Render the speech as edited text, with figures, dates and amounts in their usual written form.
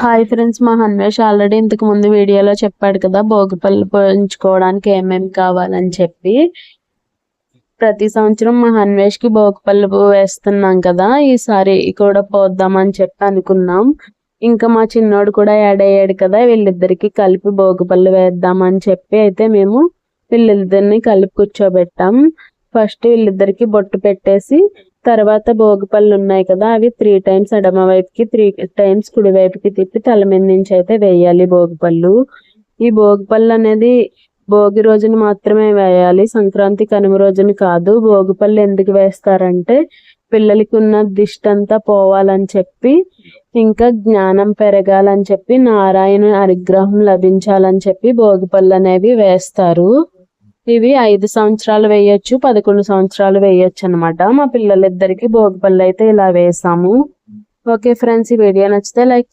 Hi friends, మా హన్వేష్ already ఇంతకు ముందు వీడియోలో చెప్పాడు కదా భోగిపళ్ళు పోయించుకోవడానికి ఏమేమి కావాలని చెప్పి. ప్రతి సంవత్సరం మా హన్వేష్కి భోగిపళ్ళు వేస్తున్నాం కదా, ఈసారి కూడా పోద్దామని చెప్పి అనుకున్నాం. ఇంకా మా చిన్నోడు కూడా యాడ్ అయ్యాడు కదా, వీళ్ళిద్దరికి కలిపి భోగిపళ్ళు వేద్దామని చెప్పి అయితే మేము వీళ్ళిద్దరిని కలిపి కూర్చోబెట్టాం. ఫస్ట్ వీళ్ళిద్దరికి బొట్టు పెట్టేసి తర్వాత భోగిపళ్ళు ఉన్నాయి కదా, అవి 3 టైమ్స్ ఎడమ వైపుకి 3 టైమ్స్ కుడి వైపుకి తిప్పి తల మీద నుంచి అయితే వేయాలి భోగిపళ్ళు. ఈ భోగిపళ్ళు అనేది భోగి రోజున మాత్రమే వేయాలి, సంక్రాంతి కనుమ రోజున కాదు. భోగిపళ్ళు ఎందుకు వేస్తారంటే పిల్లలకి ఉన్న దిష్టి అంతా పోవాలని చెప్పి, ఇంకా జ్ఞానం పెరగాలని చెప్పి, నారాయణ అనుగ్రహం లభించాలని చెప్పి భోగిపళ్ళు అనేవి వేస్తారు. ఇవి 5 సంవత్సరాలు వేయొచ్చు, 11 సంవత్సరాలు వేయొచ్చు అనమాట. మా పిల్లలిద్దరికి భోగిపళ్ళు అయితే ఇలా వేసాము. ఓకే ఫ్రెండ్స్, ఈ వీడియో నచ్చితే లైక్